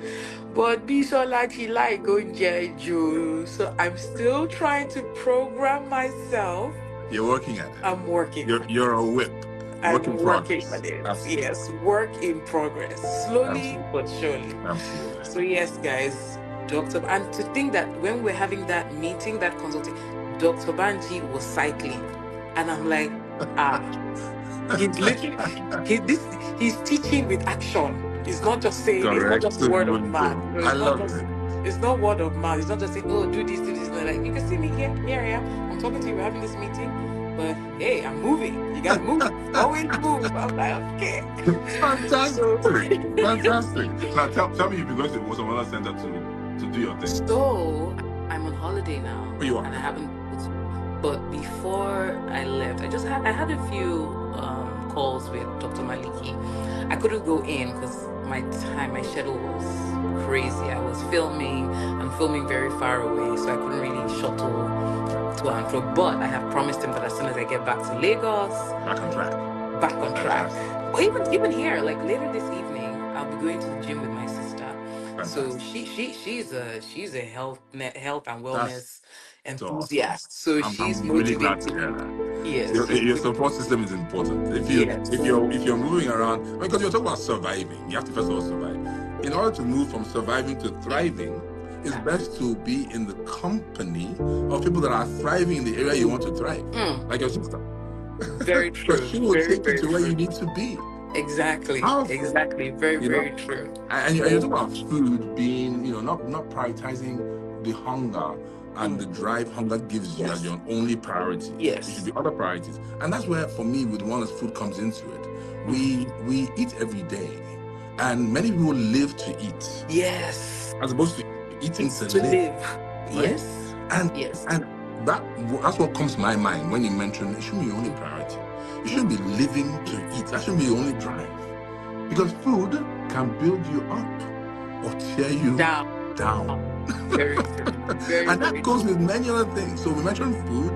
Speaker 2: But Bisola, he like going Jeju. So I'm still trying to program myself.
Speaker 1: You're working at it.
Speaker 2: I'm working on
Speaker 1: You're
Speaker 2: it.
Speaker 1: a whip. Work
Speaker 2: I'm
Speaker 1: in
Speaker 2: working
Speaker 1: progress.
Speaker 2: on it.
Speaker 1: Absolutely.
Speaker 2: Yes, work in progress. Slowly
Speaker 1: Absolutely.
Speaker 2: but surely.
Speaker 1: Absolutely.
Speaker 2: So yes, guys, Dr. And to think that when we're having that meeting, that consulting, Dr. Banji was cycling. And I'm like, ah. He's literally he's teaching with action. He's not just saying, it's not just
Speaker 1: Correct.
Speaker 2: word of mouth.
Speaker 1: Mundo.
Speaker 2: No,
Speaker 1: I love it.
Speaker 2: it's not word of mouth. It's not just saying, oh, do this. No, like, you can see me here I am. I'm talking to you, we're having this meeting. But hey, I'm moving. You gotta move. Always move. I'm like, okay. So
Speaker 1: Fantastic. Fantastic. Now tell me you've been going to some other center to do your thing.
Speaker 2: so I'm on holiday now,
Speaker 1: Where you are?
Speaker 2: and I haven't. But before I left, I had a few calls with Dr. Maliki. I couldn't go in because my schedule was crazy. I was filming. I'm filming very far away, so I couldn't really shuttle to and fro. But I have promised him that as soon as I get back to Lagos,
Speaker 1: Back on track.
Speaker 2: back on track.
Speaker 1: Fantastic.
Speaker 2: But even here, like later this evening, I'll be going to the gym with my sister. So
Speaker 1: Fantastic.
Speaker 2: she's a health and
Speaker 1: That's
Speaker 2: wellness
Speaker 1: so awesome.
Speaker 2: enthusiast. So she's
Speaker 1: I'm really glad to
Speaker 2: motivating
Speaker 1: hear
Speaker 2: me.
Speaker 1: that.
Speaker 2: Yes, she's
Speaker 1: Your support system is important.
Speaker 2: yes.
Speaker 1: If you're moving around, because you're talking about surviving, you have to first of all survive. In order to move from surviving to thriving, it's best to be in the company of people that are thriving in the area you want to thrive,
Speaker 2: Mm,
Speaker 1: like your sister,
Speaker 2: very
Speaker 1: because
Speaker 2: true.
Speaker 1: she will
Speaker 2: Very,
Speaker 1: take you
Speaker 2: very
Speaker 1: to where you
Speaker 2: true.
Speaker 1: need to be.
Speaker 2: Exactly.
Speaker 1: How,
Speaker 2: Exactly. Very,
Speaker 1: you know,
Speaker 2: very true.
Speaker 1: and you talk about food being, not prioritizing the hunger and the
Speaker 2: Mm.
Speaker 1: drive hunger gives you as
Speaker 2: Yes.
Speaker 1: your only priority. It should
Speaker 2: Yes.
Speaker 1: be other priorities, and that's where, for me, with one as food comes into it.
Speaker 2: Mm.
Speaker 1: We eat every day, and many people live to eat
Speaker 2: Yes.
Speaker 1: as opposed to eating
Speaker 2: It's
Speaker 1: to
Speaker 2: to
Speaker 1: live,
Speaker 2: live.
Speaker 1: right?
Speaker 2: Yes.
Speaker 1: And
Speaker 2: Yes.
Speaker 1: and that's what comes to my mind when you mention it shouldn't be your only priority. You shouldn't be
Speaker 2: Mm.
Speaker 1: living to eat. That shouldn't be your only drive. Because food can build you up or tear you
Speaker 2: Down.
Speaker 1: down.
Speaker 2: Very true. Very,
Speaker 1: And that
Speaker 2: very
Speaker 1: goes
Speaker 2: true.
Speaker 1: with many other things. So we mentioned food,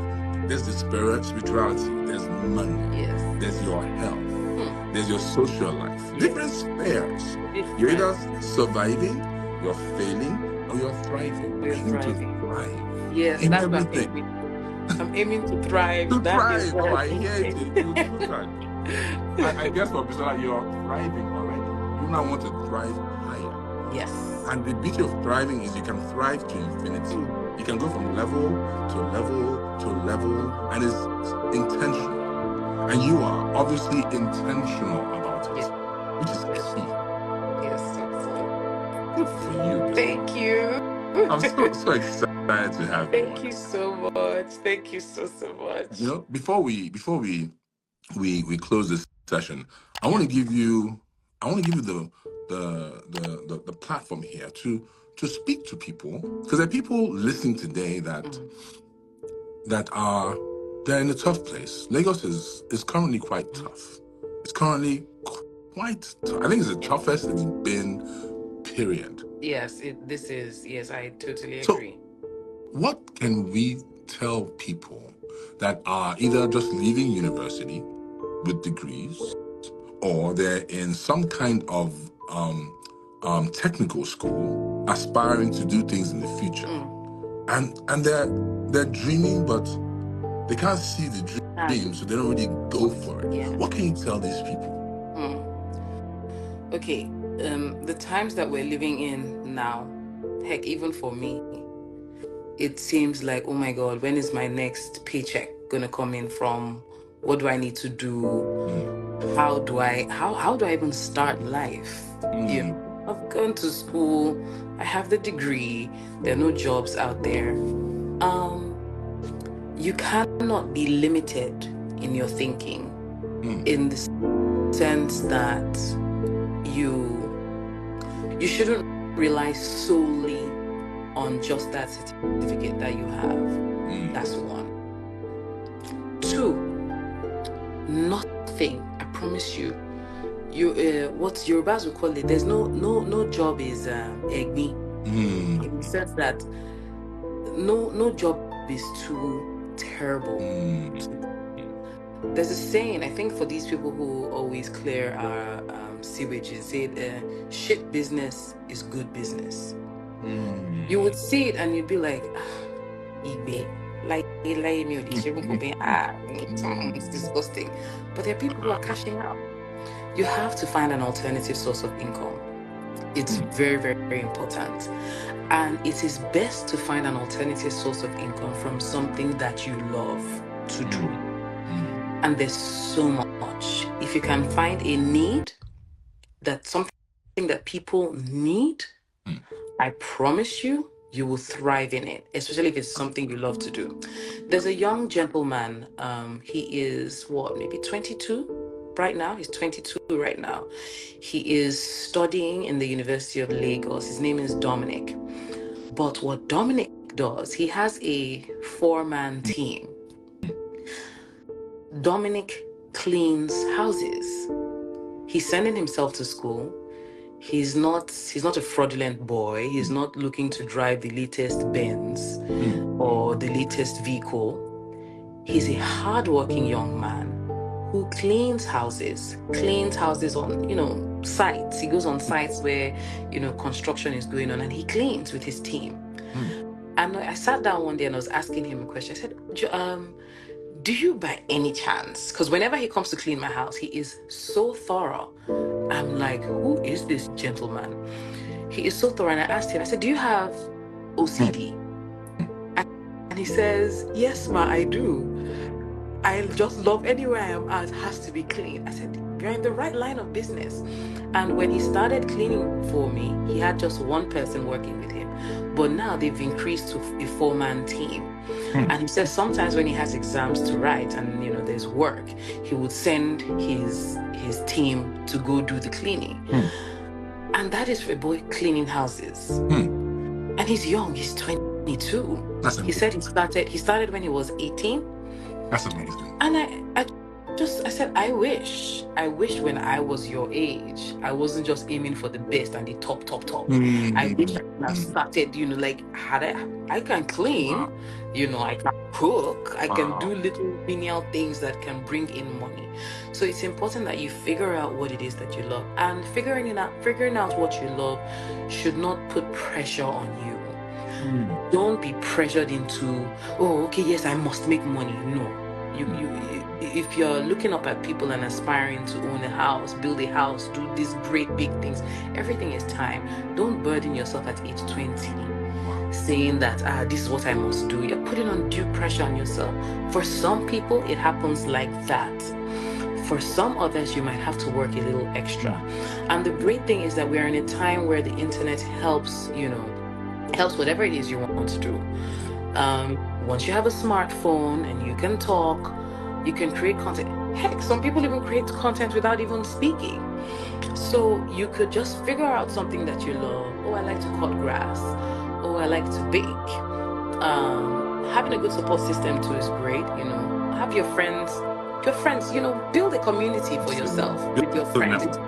Speaker 1: there's the spirituality, there's money,
Speaker 2: Yes.
Speaker 1: there's your health,
Speaker 2: Hmm.
Speaker 1: there's your social life, different
Speaker 2: Yes.
Speaker 1: spheres. You're
Speaker 2: Different.
Speaker 1: either surviving, you're failing, or you're thriving.
Speaker 2: We're
Speaker 1: I need to
Speaker 2: thriving.
Speaker 1: thrive
Speaker 2: Yes,
Speaker 1: in
Speaker 2: that's what I'm
Speaker 1: everything.
Speaker 2: aiming. I'm aiming to thrive.
Speaker 1: To
Speaker 2: That is
Speaker 1: thrive.
Speaker 2: what
Speaker 1: Oh,
Speaker 2: I'm
Speaker 1: I hear it.
Speaker 2: aiming.
Speaker 1: You thrive. I guess for Bisola, you're thriving already. You now want to thrive higher.
Speaker 2: Yes.
Speaker 1: And the beauty of thriving is you can thrive to infinity.
Speaker 2: Mm.
Speaker 1: You can go from level to level to level, and it's intentional. And you are obviously intentional about
Speaker 2: Yes.
Speaker 1: it, which is
Speaker 2: Yes.
Speaker 1: key.
Speaker 2: Yes. So,
Speaker 1: Good for you,
Speaker 2: thank
Speaker 1: Bisola.
Speaker 2: you.
Speaker 1: I'm so excited to have you
Speaker 2: Thank
Speaker 1: on.
Speaker 2: you so much. Thank you so much.
Speaker 1: Before we close this session, I want
Speaker 2: Yeah.
Speaker 1: to give you the platform here to speak to people, because there are people listening today
Speaker 2: Mm.
Speaker 1: that are they're in a tough place. Lagos is currently quite
Speaker 2: Mm.
Speaker 1: tough. It's currently quite tough. I think it's the toughest it's been, period.
Speaker 2: Yes, this is, yes, I totally
Speaker 1: So
Speaker 2: agree.
Speaker 1: what can we tell people that are either just leaving university with degrees, or they're in some kind of technical school aspiring to do things in the future,
Speaker 2: Mm.
Speaker 1: and they're dreaming, but they can't see the dream, so they don't really go for it?
Speaker 2: Yeah.
Speaker 1: What can you tell these people?
Speaker 2: Mm. Okay. The times that we're living in now, heck, even for me, it seems like, oh my God, when is my next paycheck gonna come in from? What do I need to do?
Speaker 1: Mm,
Speaker 2: How do I even start life? You
Speaker 1: mm,
Speaker 2: know, I've gone to school, I have the degree, there are no jobs out there. Um, you cannot be limited in your thinking,
Speaker 1: mm,
Speaker 2: in the sense that you you shouldn't rely solely on just that certificate that you have.
Speaker 1: mm,
Speaker 2: That's one. Two, nothing. I promise you. You what Yorubas will call it. There's no job is egni,
Speaker 1: mm,
Speaker 2: in the sense that no job is too terrible.
Speaker 1: mm,
Speaker 2: There's a saying, I think, for these people who always clear our sewages, say shit business is good business. You would see it and you'd be like, Igbe, like me or the sharing company, it's disgusting. But there are people who are cashing out. You have to find an alternative source of income. It's
Speaker 1: mm,
Speaker 2: very, very, very important. And it is best to find an alternative source of income from something that you love to do.
Speaker 1: mm, mm,
Speaker 2: And there's so much. If you can find a need, that's something that people need,
Speaker 1: mm,
Speaker 2: I promise you, you will thrive in it, especially if it's something you love to do. There's a young gentleman, he is what, maybe 22 right now? He's 22 right now. He is studying in the University of Lagos. His name is Dominic. But what Dominic does, he has a four-man team. Dominic cleans houses. He's sending himself to school. He's not a fraudulent boy. He's not looking to drive the latest Benz
Speaker 1: mm,
Speaker 2: or the latest vehicle. He's a hardworking young man who cleans houses on, sites. He goes on sites where, construction is going on, and he cleans with his team.
Speaker 1: mm,
Speaker 2: And I sat down one day and I was asking him a question. I said, do you by any chance, because whenever he comes to clean my house, he is so thorough. I'm like, who is this gentleman? He is so thorough. And I asked him, I said, do you have
Speaker 1: mm,
Speaker 2: OCD? And he says, yes, ma, I do. I just love anywhere I am at has to be clean. I said, you're in the right line of business. And when he started cleaning for me, he had just one person working with him. But now they've increased to a four-man team.
Speaker 1: Hmm.
Speaker 2: And he says sometimes when he has exams to write and there's work, he would send his team to go do the cleaning.
Speaker 1: Hmm.
Speaker 2: And that is for a boy cleaning houses. And he's young, he's 22.
Speaker 1: That's
Speaker 2: He
Speaker 1: amazing.
Speaker 2: said he started when he was 18.
Speaker 1: That's amazing.
Speaker 2: And I said, I wish when I was your age, I wasn't just aiming for the best and the top. I wish I could have started, like I can clean,
Speaker 1: Wow.
Speaker 2: I can cook, I can
Speaker 1: Wow.
Speaker 2: do little menial things that can bring in money. So it's important that you figure out what it is that you love. And figuring out what you love should not put pressure on you. Don't be pressured into, oh, okay, yes, I must make money. No. If you're looking up at people and aspiring to own a house, build a house, do these great big things, everything is time. Don't burden yourself at age 20 saying that this is what I must do. You're putting undue pressure on yourself. For some people, it happens like that. For some others, you might have to work a little extra. And the great thing is that we are in a time where the internet helps whatever it is you want to do. Once you have a smartphone and you can talk, you can create content. Heck, some people even create content without even speaking. So you could just figure out something that you love. Oh, I like to cut grass. Oh, I like to bake. Having a good support system too is great. Have your friends, build a community for yourself with your friends. It's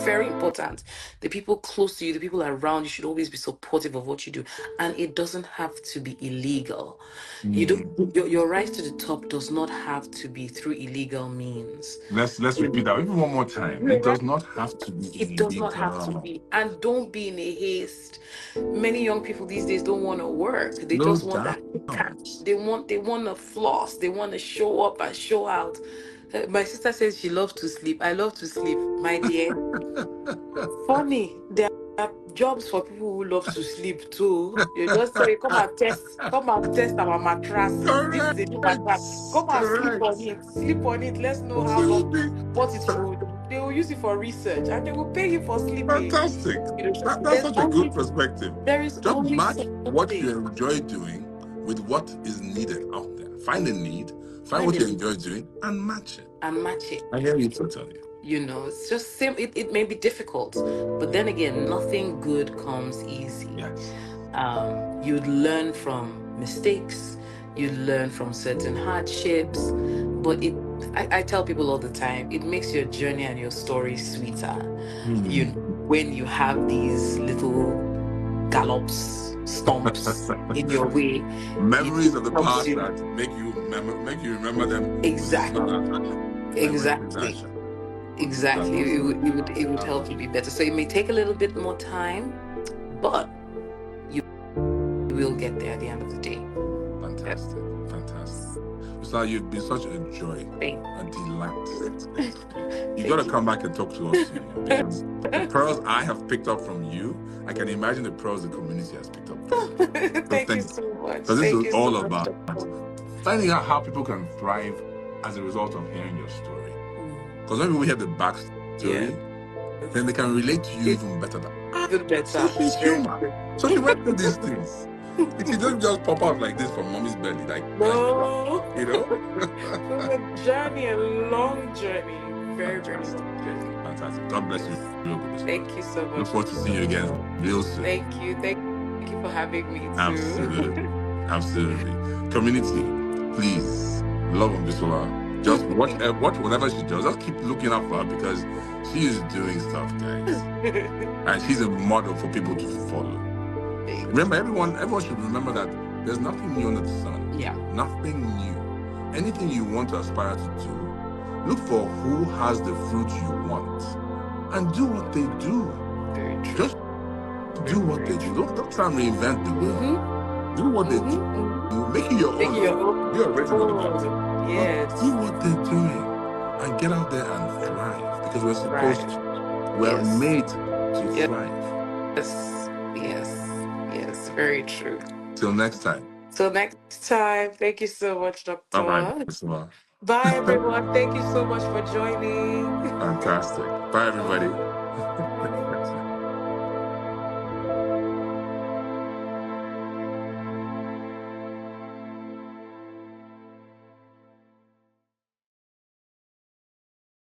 Speaker 2: very important. The people close to you, the people around you should always be supportive of what you do. And it doesn't have to be illegal. Your rise to the top does not have to be through illegal means.
Speaker 1: Let's repeat that even one more time. It does not have to be illegal.
Speaker 2: It does not have to be. And don't be in a haste. Many young people these days don't want to work. They just want that cash. They want to floss. They want to show up and show out. My sister says she loves to sleep. I love to sleep, my dear. Funny, there are jobs for people who love to sleep too. You just say, come and test our mattress. This is a new mattress. Come and sleep on it. Sleep on it. Let's know how long what it will. They will use it for research and they will pay you for sleeping.
Speaker 1: Fantastic. That's such a good perspective.
Speaker 2: There is
Speaker 1: just
Speaker 2: only
Speaker 1: match what
Speaker 2: something.
Speaker 1: you enjoy doing with what is needed out there. Find a need, find what you enjoy doing, and match it. I hear you totally.
Speaker 2: It's just simple. It may be difficult, but then again, nothing good comes easy.
Speaker 1: Yes.
Speaker 2: You'd learn from mistakes, you'd learn from certain hardships, but I tell people all the time, it makes your journey and your story sweeter. When you have these little gallops, stomps in your way,
Speaker 1: memories of the past that make you remember them.
Speaker 2: Exactly. It would help you be better. So it may take a little bit more time, but you will get there at the end of the day.
Speaker 1: Fantastic. Bisola, you've been such a joy, a delight. You got to come back and talk to us soon. Because the pearls I have picked up from you, I can imagine the pearls the community has picked up from you.
Speaker 2: Thank you so much.
Speaker 1: Because this is all about finding out how people can thrive as a result of hearing your story. Because when we hear the backstory, then they can relate to you even better. So she's human. So she went through these things. If you don't just pop out like this from mommy's belly,
Speaker 2: no.
Speaker 1: It was
Speaker 2: a journey, a long journey. Very long journey.
Speaker 1: Fantastic. God bless you.
Speaker 2: Thank you so much.
Speaker 1: Look forward to seeing you again real soon.
Speaker 2: Thank you for having me too.
Speaker 1: Absolutely. Community, please, love on Bisola. Just watch whatever she does. Just keep looking up for her because she is doing stuff, guys. And she's a model for people to follow. Remember, everyone should remember that there's nothing new under the sun.
Speaker 2: Yeah.
Speaker 1: Nothing new. Anything you want to aspire to do, look for who has the fruit you want and do what they do.
Speaker 2: Very true.
Speaker 1: Just do what they do. Don't try and reinvent the wheel. Do what they do. Make it your own. You're original.
Speaker 2: Yes.
Speaker 1: Do what they're doing and get out there and thrive because we're supposed to. We're made to thrive.
Speaker 2: Yes. Very true.
Speaker 1: Till next time.
Speaker 2: Thank you so much, Doctor.
Speaker 1: Bye-bye.
Speaker 2: Bye, everyone. Thank you so much for joining.
Speaker 1: Fantastic. Bye, everybody.
Speaker 2: Bye.